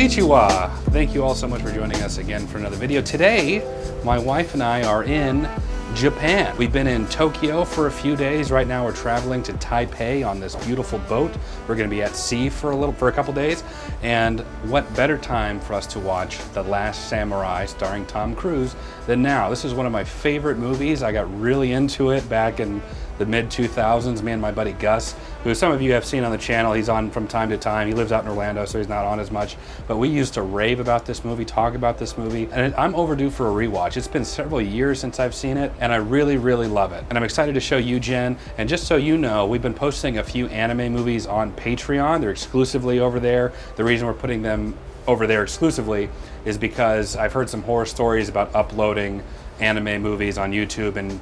Konnichiwa! Thank you all so much for joining us again for another video. Today, my wife and I are in Japan. We've been in Tokyo for a few days. Right now we're traveling to Taipei on this beautiful boat. We're gonna be at sea for a couple days. And what better time for us to watch The Last Samurai starring Tom Cruise than now. This is one of my favorite movies. I got really into it back in the mid-2000s, me and my buddy Gus, who some of you have seen on the channel. He's on from time to time. He lives out in Orlando, so he's not on as much. But we used to rave about this movie, talk about this movie, and I'm overdue for a rewatch. It's been several years since I've seen it, and I really, really love it. And I'm excited to show you, Jen. And just so you know, we've been posting a few anime movies on Patreon. They're exclusively over there. The reason we're putting them over there exclusively is because I've heard some horror stories about uploading anime movies on YouTube and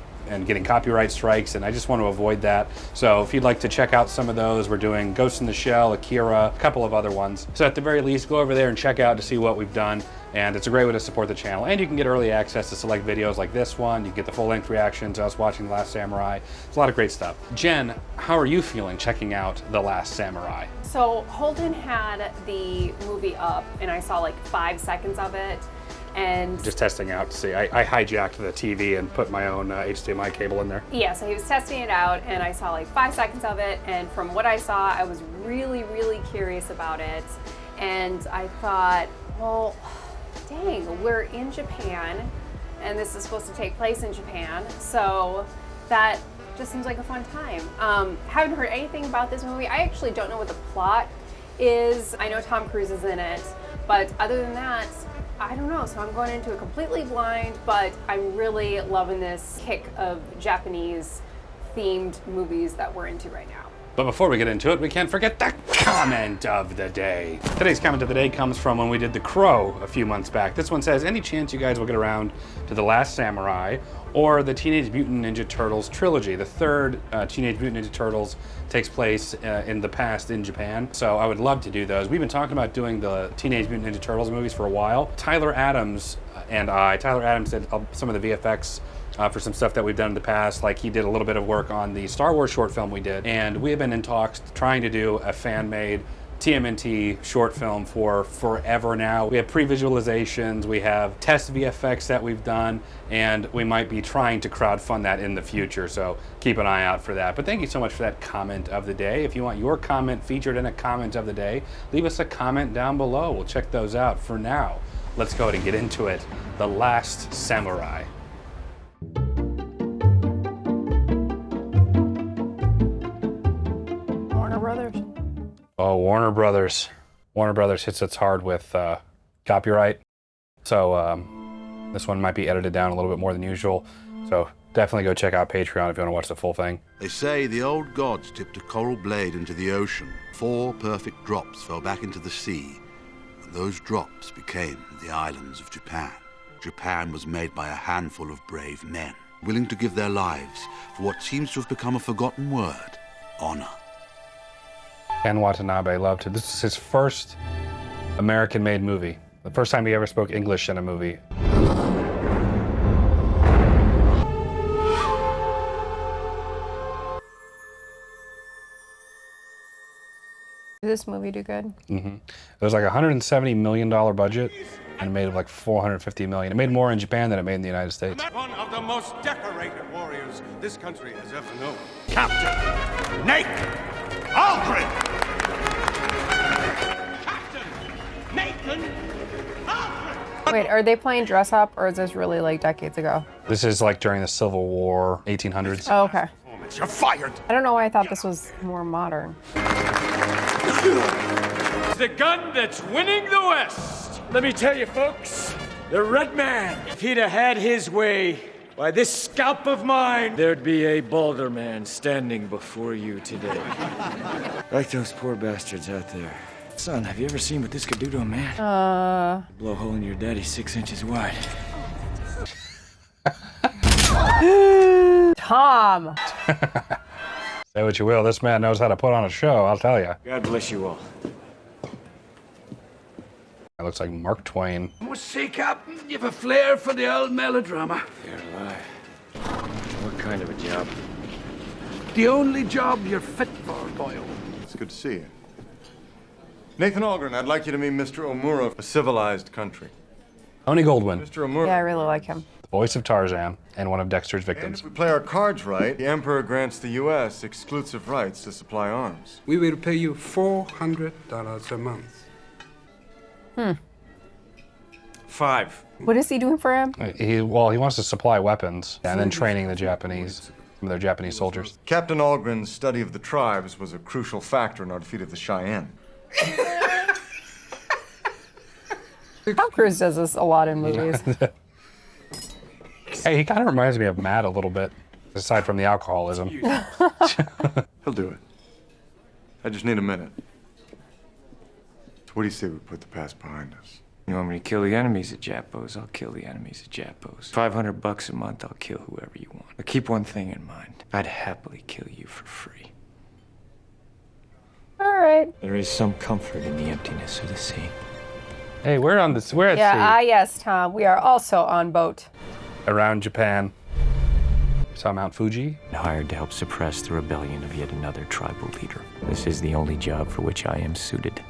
getting copyright strikes, and I just want to avoid that. So if you'd like to check out some of those, we're doing Ghost in the Shell, Akira, a couple of other ones. So at the very least, go over there and check out to see what we've done, and it's a great way to support the channel. And you can get early access to select videos like this one. You get the full-length reaction to us watching The Last Samurai. It's a lot of great stuff. Jen, how are you feeling checking out The Last Samurai? So Holden had the movie up, and I saw like 5 seconds of it. And just testing out to see. I hijacked the TV and put my own HDMI cable in there. Yeah, so he was testing it out, and I saw like 5 seconds of it, and from what I saw, I was really, really curious about it. And I thought, well, dang, we're in Japan, and this is supposed to take place in Japan, so that just seems like a fun time. Haven't heard anything about this movie. I actually don't know what the plot is. I know Tom Cruise is in it, but other than that, I don't know, so I'm going into it completely blind, but I'm really loving this kick of Japanese themed movies that we're into right now. But before we get into it, we can't forget the comment of the day. Today's comment of the day comes from when we did The Crow a few months back. This one says, any chance you guys will get around to The Last Samurai or the Teenage Mutant Ninja Turtles trilogy? The third Teenage Mutant Ninja Turtles takes place in the past in Japan. So I would love to do those. We've been talking about doing the Teenage Mutant Ninja Turtles movies for a while. Tyler Adams did some of the VFX for some stuff that we've done in the past. Like he did a little bit of work on the Star Wars short film we did. And we have been in talks trying to do a fan-made TMNT short film for forever now. We have pre-visualizations, we have test VFX that we've done, and we might be trying to crowdfund that in the future, so keep an eye out for that. But thank you so much for that comment of the day. If you want your comment featured in a comment of the day, leave us a comment down below. We'll check those out. For now, let's go ahead and get into it. The Last Samurai. Warner Brothers. Oh, Warner Brothers. Warner Brothers hits us hard with copyright. So this one might be edited down a little bit more than usual. So definitely go check out Patreon if you want to watch the full thing. They say the old gods tipped a coral blade into the ocean. 4 perfect drops fell back into the sea. And those drops became the islands of Japan. Japan was made by a handful of brave men, willing to give their lives for what seems to have become a forgotten word, honor. Ken Watanabe loved it. This is his first American-made movie. The first time he ever spoke English in a movie. Did this movie do good? Mm-hmm. It was like a $170 million budget, and it made like $450 million. It made more in Japan than it made in the United States. One of the most decorated warriors this country has ever known. Captain Nathan Algren! Captain Nathan Algren! Wait, are they playing dress up, or is this really like decades ago? This is like during the Civil War, 1800s. Oh, okay. You're fired! I don't know why I thought this was more modern. The gun that's winning the West. Let me tell you, folks, the Red Man, if he'd have had his way, why, this scalp of mine, there'd be a bolder man standing before you today. Like those poor bastards out there. Son, have you ever seen what this could do to a man? Blow a hole in your daddy 6 inches wide. Tom! Say what you will, this man knows how to put on a show, I'll tell you. God bless you all. It looks like Mark Twain. I must say, Captain, you have a flair for the old melodrama. You're alive. What kind of a job? The only job you're fit for, boyo. It's good to see you. Nathan Algren, I'd like you to meet Mr. Omura, a civilized country. Tony Goldwyn, Mr. Omura. Yeah, I really like him. the voice of Tarzan and one of Dexter's And victims. if we play our cards right, the Emperor grants the U.S. exclusive rights to supply arms. We will pay you $400 a month. $5. What is he doing for him? He wants to supply weapons and then training the Japanese, some of their Japanese soldiers. Captain Algren's study of the tribes was a crucial factor in our defeat of the Cheyenne. Tom Cruise does this a lot in movies. Hey, he kind of reminds me of Matt a little bit, aside from the alcoholism. He'll do it. I just need a minute. So what do you say we put the past behind us? You want me to kill the enemies of Japos? I'll kill the enemies of Japos. $500 a month, I'll kill whoever you want. But keep one thing in mind. I'd happily kill you for free. All right. There is some comfort in the emptiness of the sea. Hey, we're at sea. Yeah, yes, Tom. We are also on boat. Around Japan. Saw Mount Fuji. Hired to help suppress the rebellion of yet another tribal leader. This is the only job for which I am suited.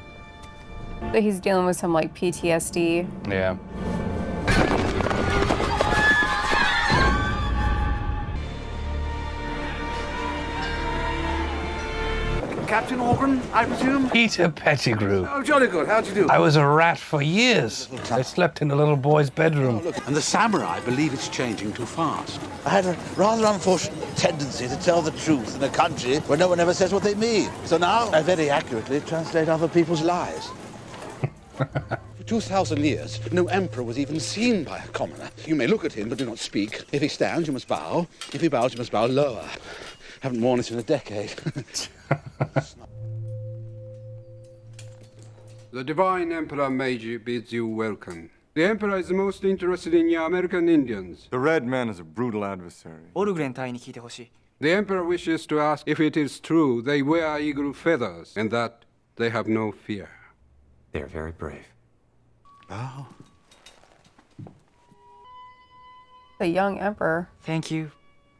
So he's dealing with some like PTSD. Yeah. Captain Algren, I presume? Peter Pettigrew. Oh, jolly good. How'd you do? I was a rat for years. I slept in a little boy's bedroom. And the samurai believe it's changing too fast. I had a rather unfortunate tendency to tell the truth in a country where no one ever says what they mean. So now I very accurately translate other people's lies. For 2,000 years, no emperor was even seen by a commoner. You may look at him, but do not speak. If he stands, you must bow. If he bows, you must bow lower. Haven't worn it in a decade. The Divine Emperor Meiji bids you welcome. The Emperor is most interested in your American Indians. The Red Man is a brutal adversary. オルグレン隊に聞いてほしい。 The Emperor wishes to ask if it is true they wear eagle feathers and that they have no fear. They're very brave. Oh. The young emperor. Thank you.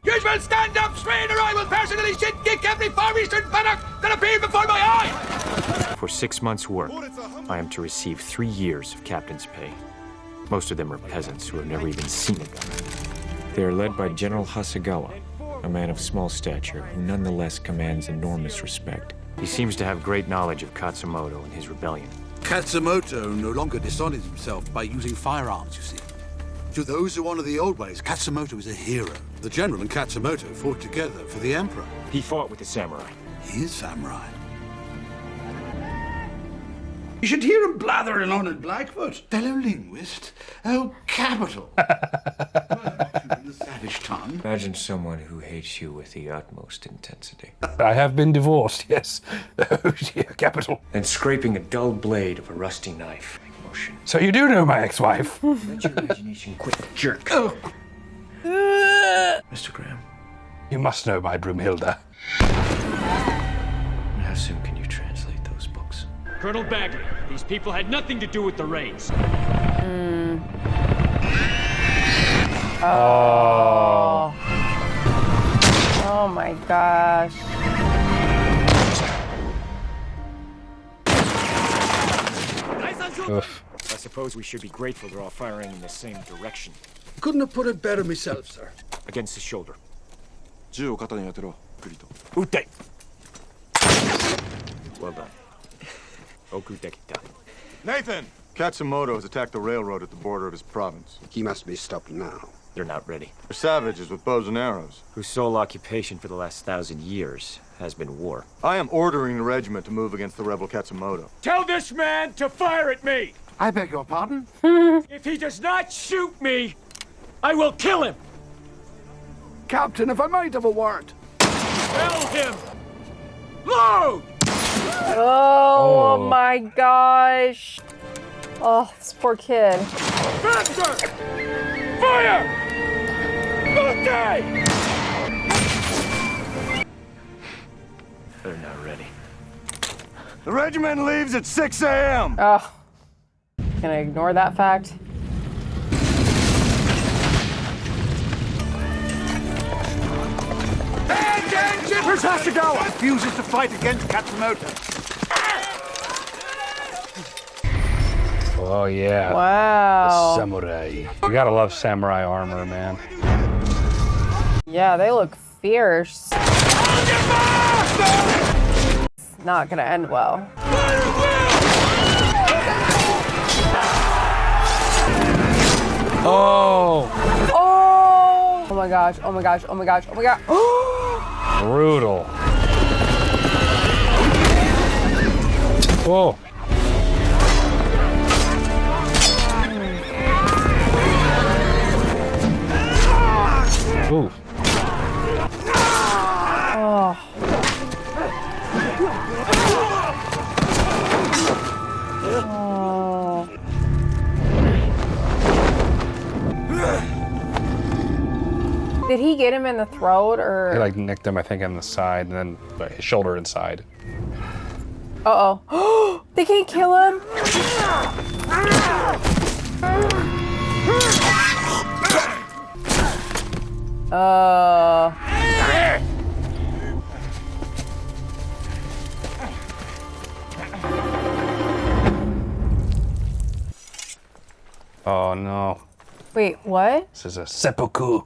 You will stand up straight or I will personally shit kick every Far Eastern paddock that appeared before my eyes! For 6 months' work, I am to receive 3 years of captain's pay. Most of them are peasants who have never even seen a gun. They are led by General Hasegawa, a man of small stature who nonetheless commands enormous respect. He seems to have great knowledge of Katsumoto and his rebellion. Katsumoto no longer dishonors himself by using firearms, you see. To those who honor the old ways, Katsumoto is a hero. The general and Katsumoto fought together for the emperor. He fought with the samurai. He is samurai. You should hear him blathering on at Blackfoot. Fellow linguist? Oh, capital. The savage tongue. Imagine someone who hates you with the utmost intensity. I have been divorced, yes. Oh, dear, capital. And scraping a dull blade of a rusty knife. Motion. So you do know my ex-wife. Let your imagination quit, jerk. Oh. Mr. Graham, You must know my Broomhilda. how soon can you translate those books? Colonel Bagley, these people had nothing to do with the raids. Oh. Oh my gosh. Oof. I suppose we should be grateful they're all firing in the same direction. Couldn't have put it better myself, sir. Against the shoulder. 銃を肩に当てろ、グリト。 Ute! Well done. Oku dekita. Nathan! Katsumoto has attacked the railroad at the border of his province. He must be stopped now. They're not ready. They're savages with bows and arrows. Whose sole occupation for the last 1,000 years has been war. I am ordering the regiment to move against the rebel Katsumoto. Tell this man to fire at me! I beg your pardon? If he does not shoot me, I will kill him! Captain, if I might have a word. Tell him! Load! Oh my gosh. Oh, this poor kid. Faster! Fire! Okay! They're not ready. The regiment leaves at 6 a.m. Oh. Gonna ignore that fact. Hasegawa refuses to fight against Katsumoto. Oh, yeah. Wow. The samurai. You gotta love samurai armor, man. Yeah, they look fierce. It's not gonna end well. Oh! Oh! Oh my gosh, oh my gosh, oh my gosh, oh my god. Brutal. Whoa. Ooh. Oh. Oh. Did he get him in the throat or? He like nicked him, I think, on the side, and then his shoulder inside. Uh-oh. They can't kill him? Oh no. Wait, what? This is a seppuku.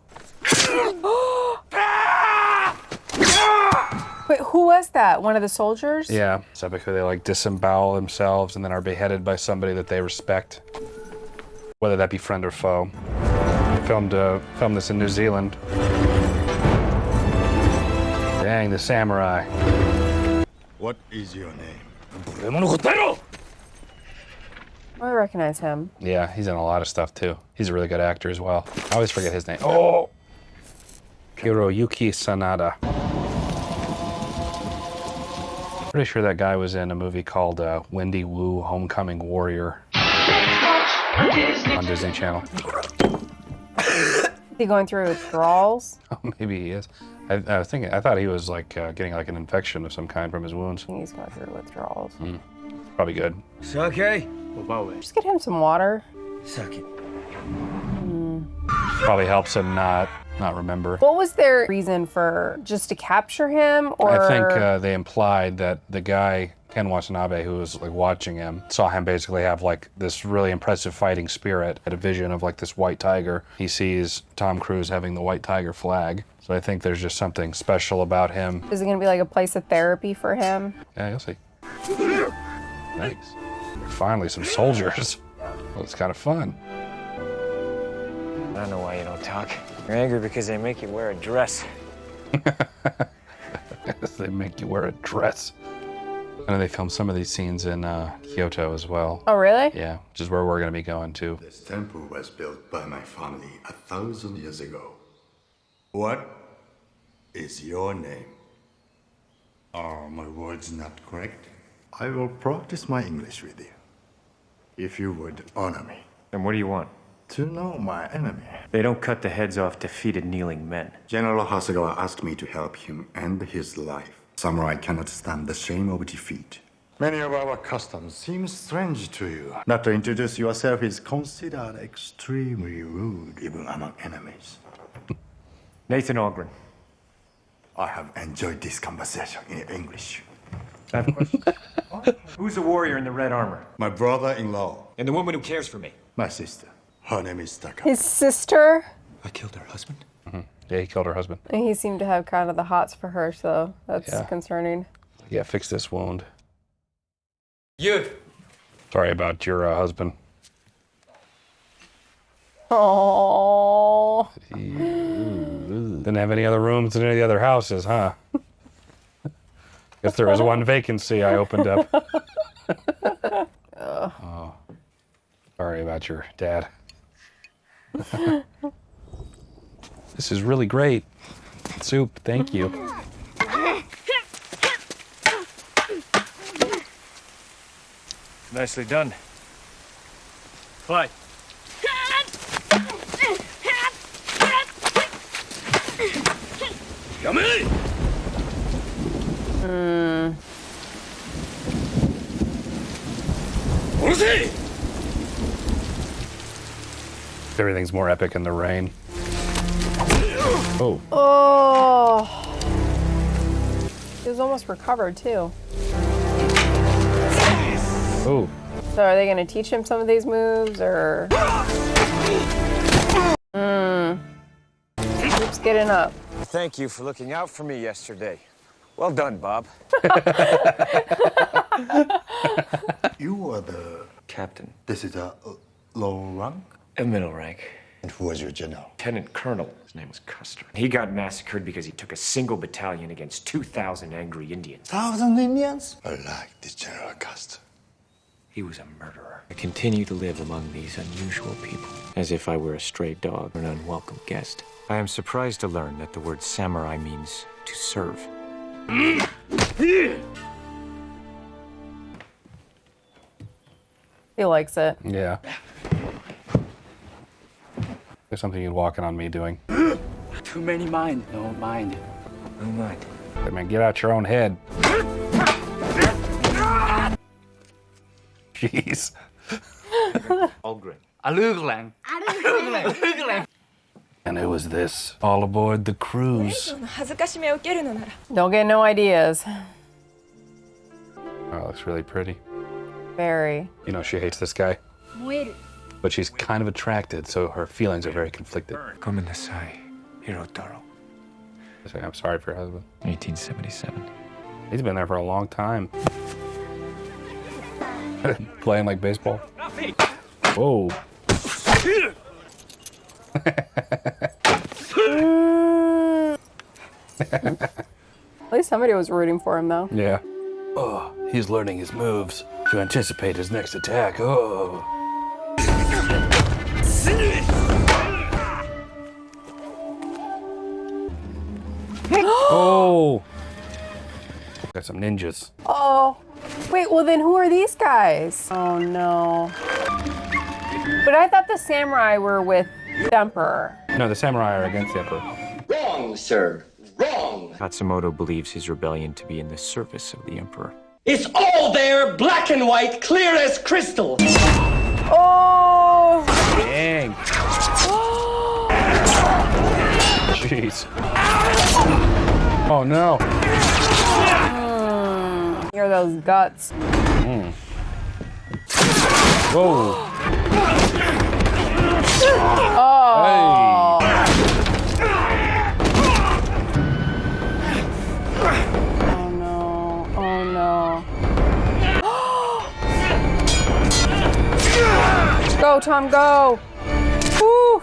Wait, who was that? One of the soldiers? Yeah, seppuku, they like disembowel themselves and then are beheaded by somebody that they respect, whether that be friend or foe. Filmed this in New Zealand. Dang, the samurai. What is your name? I recognize him. Yeah, he's in a lot of stuff too. He's a really good actor as well. I always forget his name. Oh! Hiroyuki Sanada. Pretty sure that guy was in a movie called Wendy Wu Homecoming Warrior on Disney Channel. Is he going through withdrawals? Oh, maybe he is. I thought he was like getting like an infection of some kind from his wounds. He's going through withdrawals. Probably good. Sake? Just get him some water. Sake. Probably helps him not remember. What was their reason for just to capture him, or? I think they implied that the guy, Ken Watanabe, who was like watching him, saw him basically have like this really impressive fighting spirit, had a vision of like this white tiger. He sees Tom Cruise having the white tiger flag. So I think there's just something special about him. Is it gonna be like a place of therapy for him? Yeah, you'll see. Thanks. Finally, some soldiers. Well, it's kind of fun. I don't know why you don't talk. You're angry because they make you wear a dress. They make you wear a dress. I know they filmed some of these scenes in Kyoto as well. Oh, really? Yeah, which is where we're going to be going to. This temple was built by my family 1,000 years ago. What is your name? Are my words not correct? I will practice my English with you. If you would honor me. And what do you want? To know my enemy. They don't cut the heads off defeated kneeling men. General Hasegawa asked me to help him end his life. Samurai cannot stand the shame of defeat. Many of our customs seem strange to you. Not to introduce yourself is considered extremely rude even among enemies. Nathan Algren. I have enjoyed this conversation in English. I have a question. Who's the warrior in the red armor? My brother-in-law. And the woman who cares for me? My sister. Her name is Taka. His sister? I killed her husband. Yeah, he killed her husband. And he seemed to have kind of the hots for her, so that's concerning. Yeah, fix this wound. You. Sorry about your husband. Oh. Didn't have any other rooms in any of the other houses, huh? Guess there was one vacancy I opened up. Oh. Sorry about your dad. This is really great. Soup, thank you. Nicely done. Clyde. Come in! Everything's more epic in the rain. Oh. Oh. He was almost recovered, too. Oh. So are they going to teach him some of these moves, or? Keeps getting up. Thank you for looking out for me yesterday. Well done, Bob. You are the Captain. This is a low rank? A middle rank. And who was your general? Lieutenant Colonel. His name was Custer. He got massacred because he took a single battalion against 2,000 angry Indians. 1,000 Indians? I like this General Custer. He was a murderer. I continue to live among these unusual people, as if I were a stray dog or an unwelcome guest. I am surprised to learn that the word samurai means to serve. He likes it. Yeah. There's something you'd walk in on me doing. Too many mind, no mind. No mind. Hey, man, get out your own head. Jeez. Algren. Algren. And who was this? All aboard the cruise. Don't get no ideas. Oh, looks really pretty. Very. You know, she hates this guy. But she's kind of attracted, so her feelings are very conflicted. Come Nasai, Hirotaro. I'm sorry for your husband. 1877. He's been there for a long time. Playing like baseball. Whoa. At least somebody was rooting for him, though. Yeah. Oh, he's learning his moves to anticipate his next attack. Oh. Oh. Got some ninjas. Oh. Wait, well then who are these guys? Oh no. But I thought the samurai were with the Emperor. No, the samurai are against the Emperor. Wrong, sir. Wrong. Matsumoto believes his rebellion to be in the service of the Emperor. It's all there, black and white, clear as crystal. Oh! Dang. Jeez. Oh no. Hear those guts. Whoa. Oh. Hey. Oh no. Oh no. Go, Tom, go. Woo.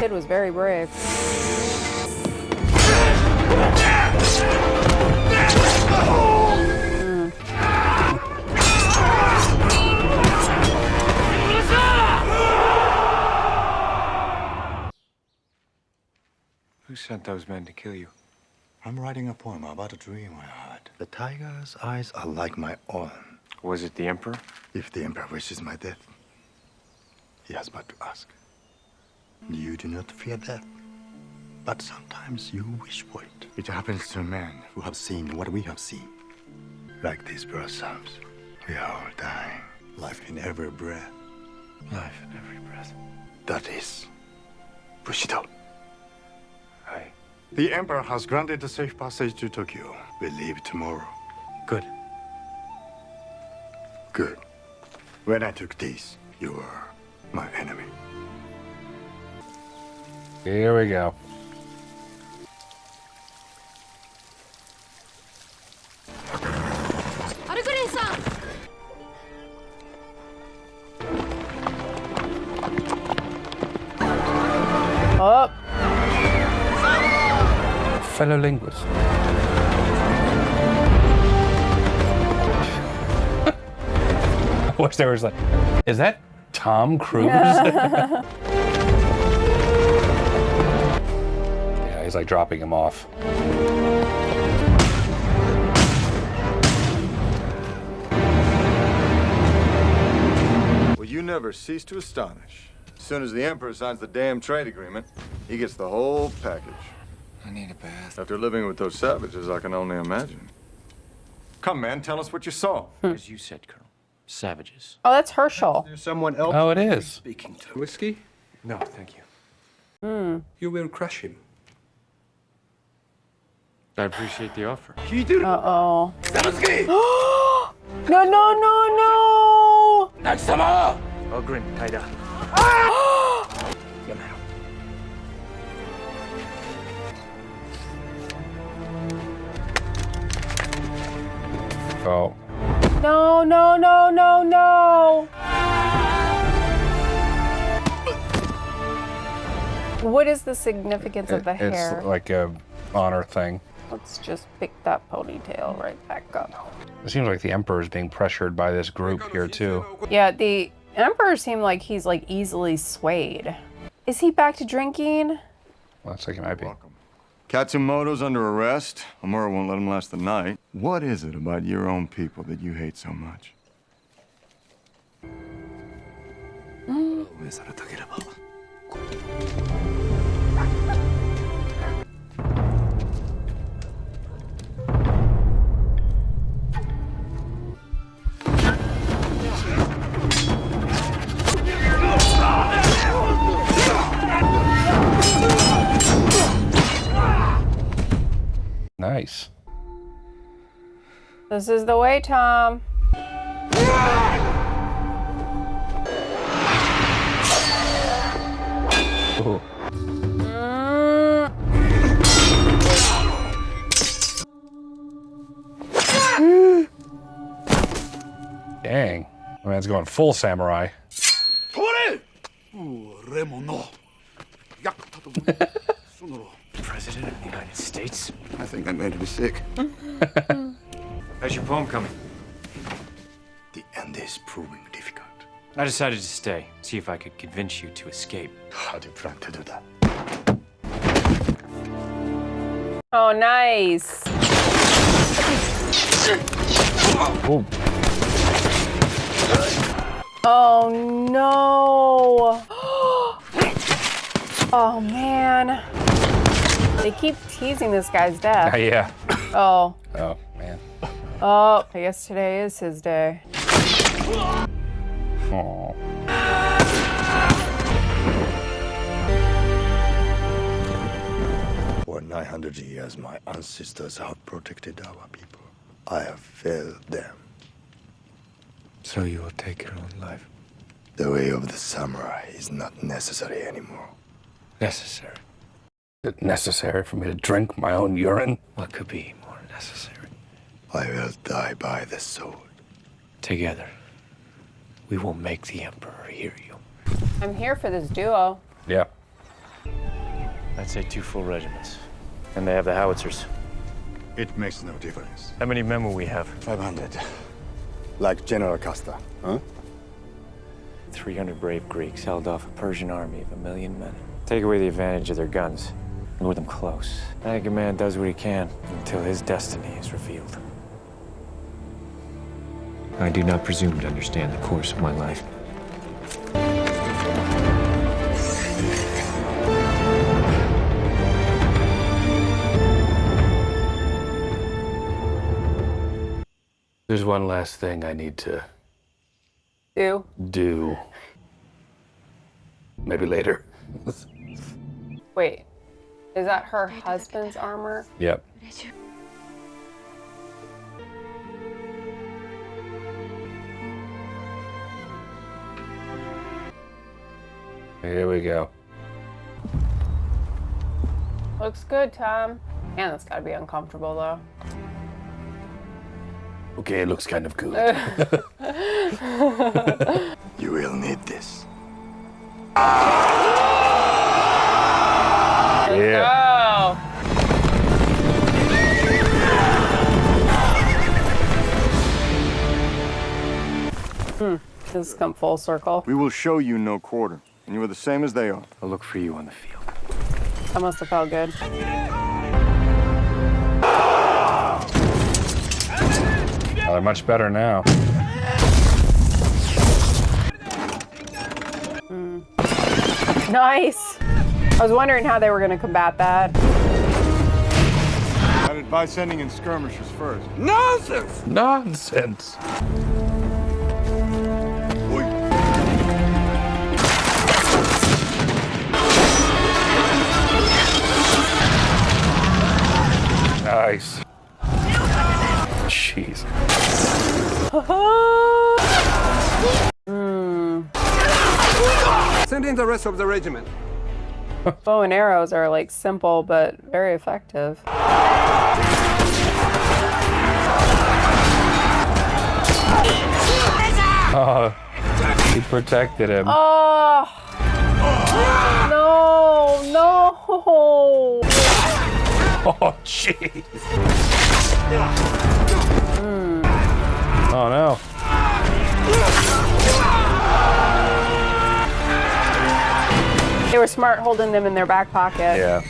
Kid was very brave. Who sent those men to kill you? I'm writing a poem about a dream I had. The tiger's eyes are like my own. Was it the Emperor? If the Emperor wishes my death, he has but to ask. You do not fear death, but sometimes you wish for it. It happens to men who have seen what we have seen. Like these blossoms, we are all dying. Life in every breath. Life in every breath. That is Bushido. Aye. The Emperor has granted a safe passage to Tokyo. We leave tomorrow. Good. Good. When I took this, you were my enemy. Here we go. Algren-san! Up. Fellow linguist. I wish there was like, is that Tom Cruise? Yeah, he's like dropping him off. Well, you never cease to astonish. As soon as the Emperor signs the damn trade agreement, he gets the whole package. I need a bath. After living with those savages, I can only imagine. Come, man, tell us what you saw. As you said, Colonel. Savages. Oh, that's Herschel. There's someone else Oh, it is. speaking to. Whiskey? No, thank you. You will crush him. I appreciate the offer. Uh-oh. No, no, no, no! Algren, Kaida. Oh. No, no, no, no, no. What is the significance of the hair? It's like a honor thing. Let's just pick that ponytail right back up. It seems like the Emperor is being pressured by this group here too. Yeah, the Emperor seemed like he's like easily swayed. Is he back to drinking? Well, looks like he might be. Katsumoto's under arrest. Amuro won't let him last the night. What is it about your own people that you hate so much? Nice. This is the way, Tom. Ooh. Dang. My man's going full samurai. President of the United States? I think I'm going to be sick. How's your poem coming? The end is proving difficult. I decided to stay, see if I could convince you to escape. How do you plan to do that? Oh, nice. Ooh. Oh, no. Oh, man. They keep teasing this guy's death. Yeah. Oh. Oh, man. Oh, I guess today is his day. Oh. For 900 years, my ancestors have protected our people. I have failed them. So you will take your own life? The way of the samurai is not necessary anymore. Necessary. Is it necessary for me to drink my own urine? What could be more necessary? I will die by the sword. Together, we will make the Emperor hear you. I'm here for this duo. Yeah. I'd say 2 full regiments. And they have the howitzers. It makes no difference. How many men will we have? 500. Like General Custer, huh? 300 brave Greeks held off a Persian army of 1 million men. Take away the advantage of their guns. Lure them close. I think a man does what he can until his destiny is revealed. I do not presume to understand the course of my life. There's one last thing I need to Do. Maybe later. Wait. Is that her husband's armor? Yep. Here we go. Looks good, Tom. Man, that's gotta be uncomfortable, though. Okay, it looks kind of good. You will need this. Yeah. This has come full circle. We will show you no quarter, and you are the same as they are. I'll look for you on the field. That must have felt good. They're much better now. Nice. I was wondering how they were going to combat that. I'd advise sending in skirmishers first. Nonsense! Nonsense. Nice. Jeez. Join the rest of the regiment. Bow and arrows are like simple but very effective. Oh, he protected him. Oh! No! No! Oh, jeez. Oh, no. They were smart holding them in their back pocket. Yeah.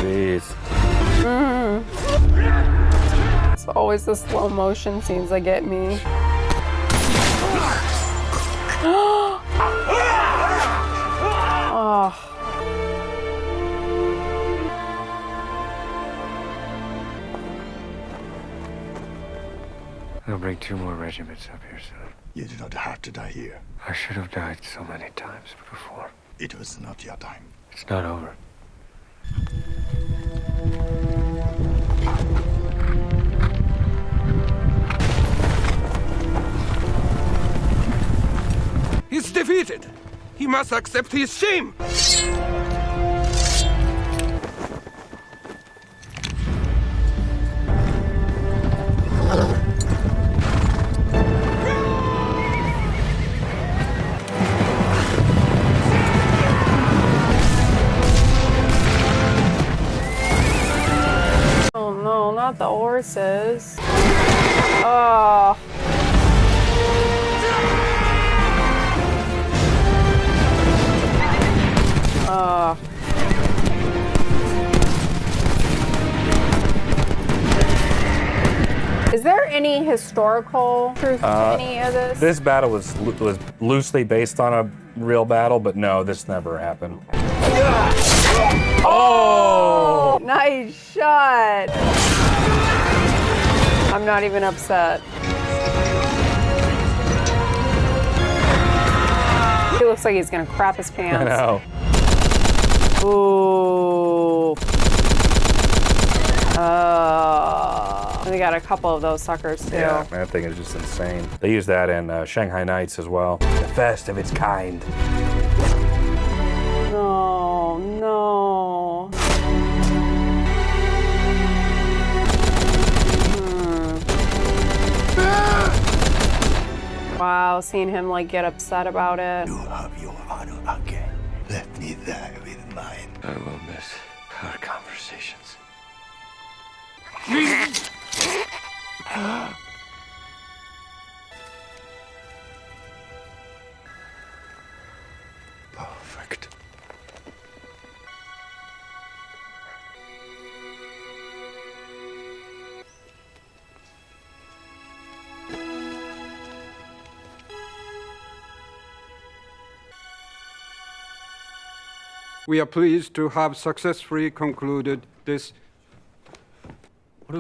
Jeez. It's always the slow motion scenes that get me. Oh. They'll bring 2 more regiments up here soon. You do not have to die here. I should have died so many times before. It was not your time. It's not over. He's defeated. He must accept his shame. Oh no, not the horses. Oh. Is there any historical truth to any of this? This battle was loosely based on a real battle, but no, this never happened. Oh! Nice shot. I'm not even upset. He looks like he's gonna crap his pants. I know. Ooh. They got a couple of those suckers too. Yeah, that thing is just insane. They use that in Shanghai Nights as well. The first of its kind. No, no. Wow, seeing him like get upset about it. You have your honor again. Let me die with mine. I will miss our conversations. Perfect. We are pleased to have successfully concluded this. He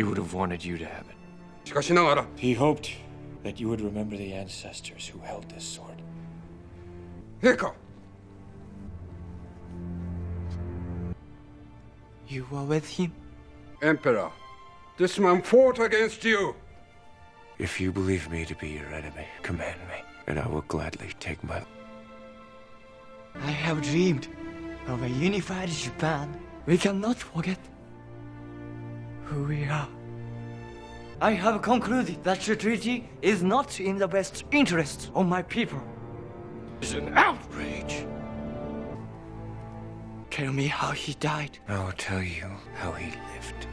would have wanted you to have it. しかしながら He hoped that you would remember the ancestors who held this sword. 陛下 You were with him? Emperor, this man fought against you. If you believe me to be your enemy, command me, and I will gladly take my... I have dreamed of a unified Japan. We cannot forget who we are. I have concluded that the treaty is not in the best interests of my people. It's an outrage! Tell me how he died. I will tell you how he lived.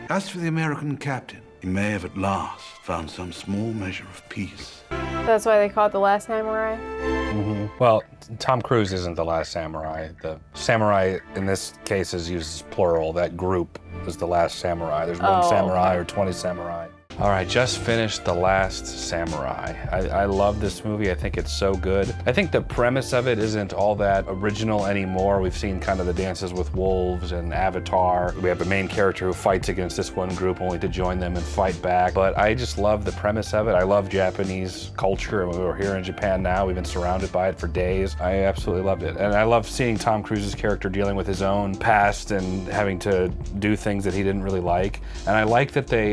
As for the American captain, he may have at last found some small measure of peace. That's why they call it The Last Samurai? Mm-hmm. Well, Tom Cruise isn't the last samurai. The samurai in this case is used as plural. That group is the last samurai. There's one samurai or 20 samurai. All right, just finished The Last Samurai. I love this movie. I think it's so good. I think the premise of it isn't all that original anymore. We've seen kind of the Dances with Wolves and Avatar. We have a main character who fights against this one group only to join them and fight back. But I just love the premise of it. I love Japanese culture, and we're here in Japan now. We've been surrounded by it for days. I absolutely loved it. And I love seeing Tom Cruise's character dealing with his own past and having to do things that he didn't really like. And I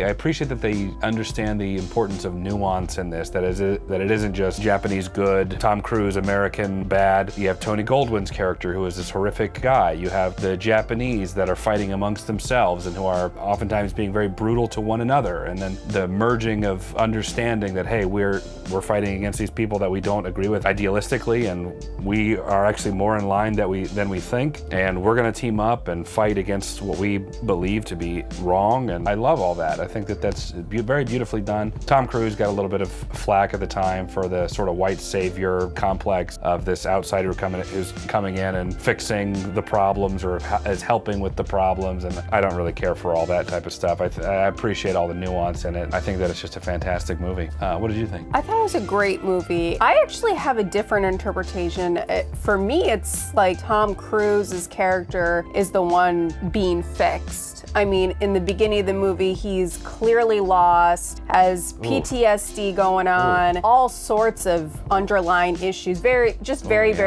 appreciate that they understand the importance of nuance in this, that it isn't just Japanese good, Tom Cruise, American bad. You have Tony Goldwyn's character, who is this horrific guy. You have the Japanese that are fighting amongst themselves and who are oftentimes being very brutal to one another. And then the merging of understanding that, hey, we're fighting against these people that we don't agree with idealistically, and we are actually more in line than we think, and we're gonna team up and fight against what we believe to be wrong. And I love all that. I think that that's very beautifully done. Tom Cruise got a little bit of flack at the time for the sort of white savior complex of this outsider who's coming in and fixing the problems or is helping with the problems, and I don't really care for all that type of stuff. I appreciate all the nuance in it. I think that it's just a fantastic movie. What did you think? I thought it was a great movie. I actually have a different interpretation. For me, it's like Tom Cruise's character is the one being fixed. I mean, in the beginning of the movie, he's clearly lost, has PTSD going on, all sorts of underlying issues, very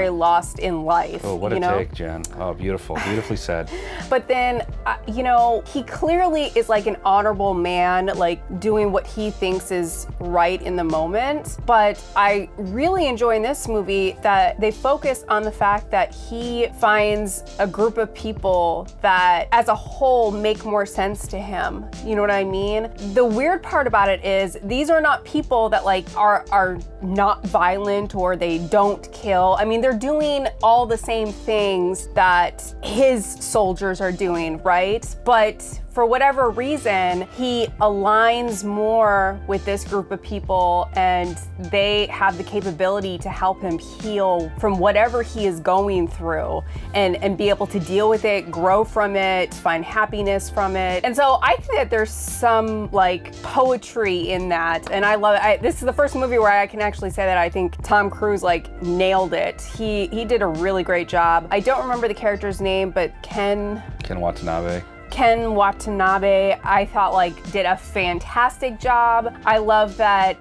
lost in life. Oh, what a take, Jen. Oh, beautiful, beautifully said. But then, he clearly is like an honorable man, like doing what he thinks is right in the moment. But I really enjoy in this movie that they focus on the fact that he finds a group of people that as a whole make more sense to him. You know what I mean? The weird part about it is these are not people that like are not violent or they don't kill. I mean, they're doing all the same things that his soldiers are doing, right? But for whatever reason, he aligns more with this group of people and they have the capability to help him heal from whatever he is going through and be able to deal with it, grow from it, find happiness from it. And so I think that there's some like poetry in that, and I love it. This is the first movie where I can actually say that I think Tom Cruise like nailed it. He did a really great job. I don't remember the character's name, but Ken Watanabe, I thought like did a fantastic job. I love that,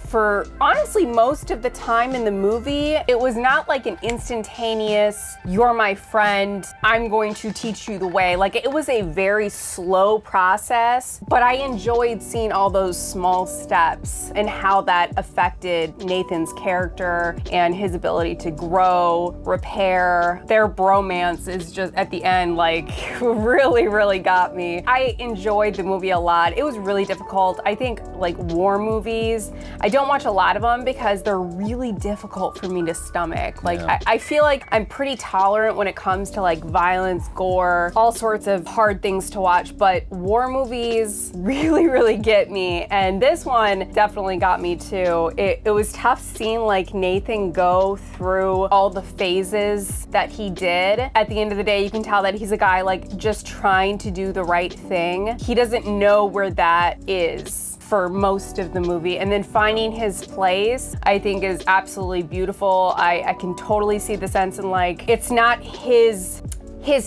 for honestly most of the time in the movie, it was not like an instantaneous, you're my friend, I'm going to teach you the way. Like it was a very slow process, but I enjoyed seeing all those small steps and how that affected Nathan's character and his ability to grow, repair. Their bromance is just at the end like really got me. I enjoyed the movie a lot. It was really difficult. I think like war movies, I don't watch a lot of them because they're really difficult for me to stomach. Like I feel like I'm pretty tolerant when it comes to like violence, gore, all sorts of hard things to watch, but war movies really get me. And this one definitely got me too. It was tough seeing like Nathan go through all the phases that he did. At the end of the day, you can tell that he's a guy like just trying to do the right thing. He doesn't know where that is for most of the movie, and then finding his place I think is absolutely beautiful. I can totally see the sense in like it's not his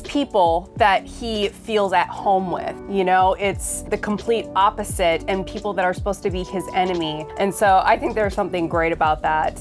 people that he feels at home with, it's the complete opposite and people that are supposed to be his enemy. And so I think there's something great about that.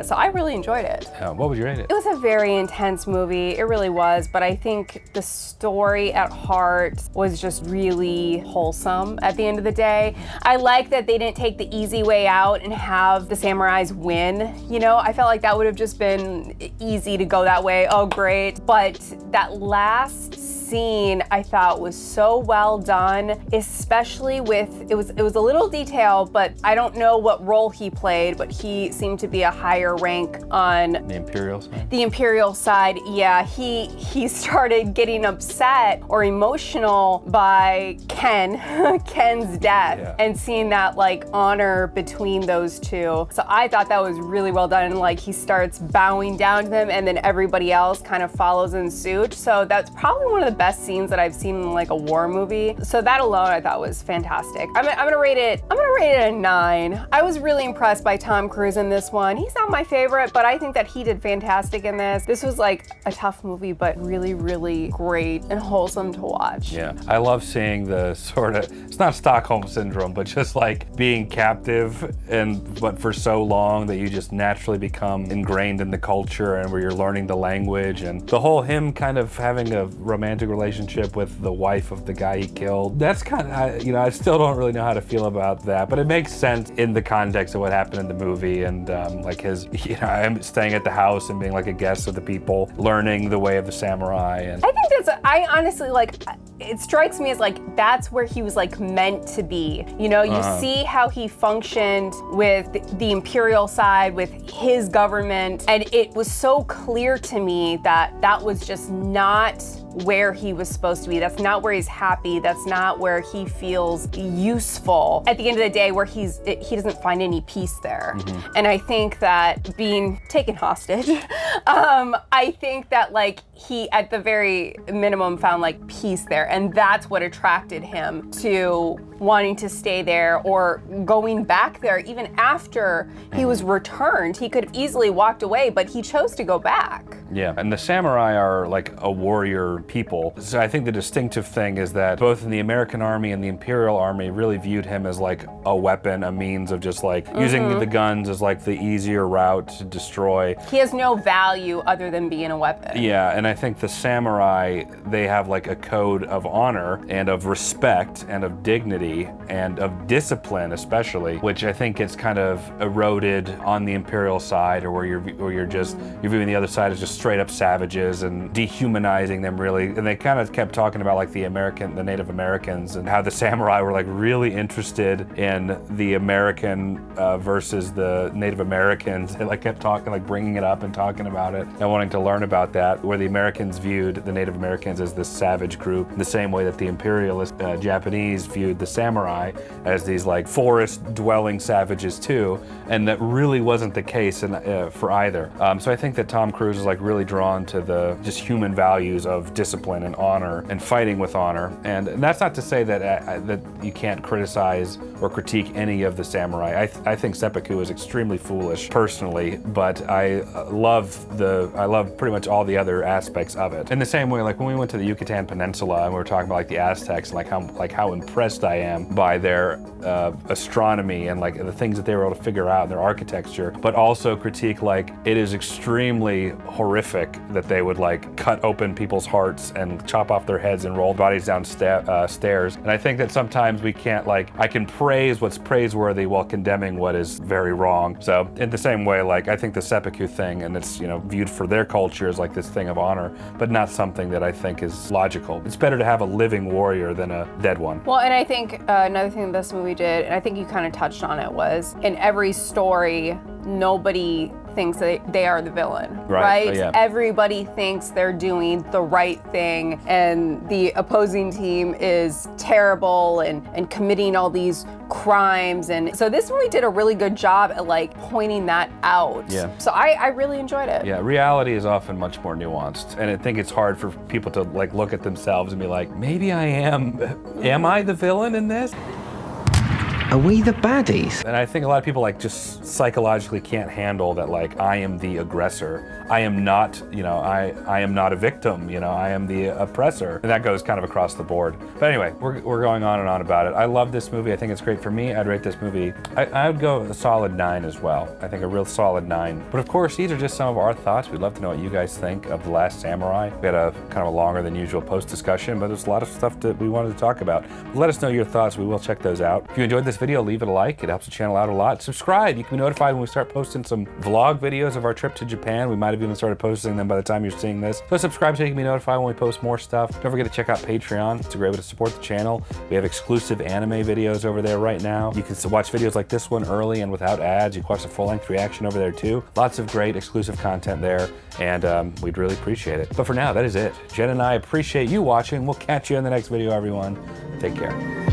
So I really enjoyed it. What would you rate it? It was a very intense movie, it really was, but I think the story at heart was just really wholesome at the end of the day. I like that they didn't take the easy way out and have the samurais win, I felt like that would have just been easy to go that way, oh great, but that last scene I thought was so well done, especially with, it was a little detail, but I don't know what role he played, but he seemed to be a higher rank on the Imperial side. The Imperial side, yeah, he started getting upset or emotional by Ken's death, and seeing that like honor between those two. So I thought that was really well done, and like he starts bowing down to them and then everybody else kind of follows in suit. So that's probably one of the best scenes that I've seen in like a war movie. So that alone I thought was fantastic. I'm gonna rate it a 9. I was really impressed by Tom Cruise in this one. He's not my favorite, but I think that he did fantastic in this. This was like a tough movie, but really, really great and wholesome to watch. Yeah, I love seeing the sort of, it's not Stockholm Syndrome, but just like being captive but for so long that you just naturally become ingrained in the culture and where you're learning the language, and the whole him kind of having a romantic relationship with the wife of the guy he killed. That's kind of, you know, I still don't really know how to feel about that, but it makes sense in the context of what happened in the movie, and like his, you know, I'm staying at the house and being like a guest of the people, learning the way of the samurai. And I think that's, I honestly, like, it strikes me as like, that's where he was like meant to be. You know, you see how he functioned with the imperial side, with his government, and it was so clear to me that that was just not where he was supposed to be. That's not where he's happy. That's not where he feels useful. At the end of the day, where he doesn't find any peace there. And I think that being taken hostage, I think that like he at the very minimum found like peace there, and that's what attracted him to wanting to stay there or going back there even after he was returned. He could have easily walked away, but he chose to go back. Yeah, and the samurai are like a warrior people. So I think the distinctive thing is that both in the American army and the Imperial army really viewed him as like a weapon, a means of just like using the guns as like the easier route to destroy. He has no value other than being a weapon. Yeah, and I think the samurai, they have like a code of honor and of respect and of dignity and of discipline especially, which I think gets kind of eroded on the Imperial side, or where you're viewing the other side as just straight up savages and dehumanizing them really. And they kind of kept talking about like the Native Americans, and how the samurai were like really interested in the American versus the Native Americans. They like kept talking, like bringing it up and talking about it and wanting to learn about that, where the Americans viewed the Native Americans as this savage group, the same way that the imperialist Japanese viewed the samurai as these like forest-dwelling savages too, and that really wasn't the case for either. So I think that Tom Cruise is like really drawn to the just human values of discipline and honor and fighting with honor. And that's not to say that that you can't criticize or critique any of the samurai. I think seppuku is extremely foolish personally, but I love pretty much all the other aspects of it. In the same way, like when we went to the Yucatan Peninsula and we were talking about like the Aztecs, and like how impressed I am by their astronomy and like the things that they were able to figure out, their architecture, but also critique like it is extremely horrific that they would like cut open people's hearts and chop off their heads and roll bodies down stairs. And I think that sometimes we can't, like, I can praise what's praiseworthy while condemning what is very wrong. So in the same way, like I think the seppuku thing, and it's, you know, viewed for their culture as like this thing of honor, but not something that I think is logical. It's better to have a living warrior than a dead one. Well, and I think another thing this movie did, and I think you kind of touched on it, was in every story, nobody thinks that they are the villain, right? Oh, yeah. Everybody thinks they're doing the right thing, and the opposing team is terrible and committing all these crimes. And so this movie did a really good job at like pointing that out. Yeah. So I really enjoyed it. Yeah, reality is often much more nuanced, and I think it's hard for people to like look at themselves and be like, maybe I am I the villain in this? Are we the baddies? And I think a lot of people like just psychologically can't handle that, like, I am the aggressor. I am not, you know, I am not a victim, you know, I am the oppressor. And that goes kind of across the board. But anyway, we're going on and on about it. I love this movie. I think it's great for me. I'd rate this movie, I would go a solid 9 as well. I think a real solid 9. But of course, these are just some of our thoughts. We'd love to know what you guys think of The Last Samurai. We had a kind of a longer than usual post discussion, but there's a lot of stuff that we wanted to talk about. Let us know your thoughts. We will check those out. If you enjoyed this video, leave it a like. It helps the channel out a lot. Subscribe. You can be notified when we start posting some vlog videos of our trip to Japan. We might have even started posting them by the time you're seeing this. So subscribe so you can be notified when we post more stuff. Don't forget to check out Patreon. It's a great way to support the channel. We have exclusive anime videos over there right now. You can watch videos like this one early and without ads. You can watch the full-length reaction over there too. Lots of great exclusive content there, and we'd really appreciate it. But for now, that is it. Jen and I appreciate you watching. We'll catch you in the next video, everyone. Take care.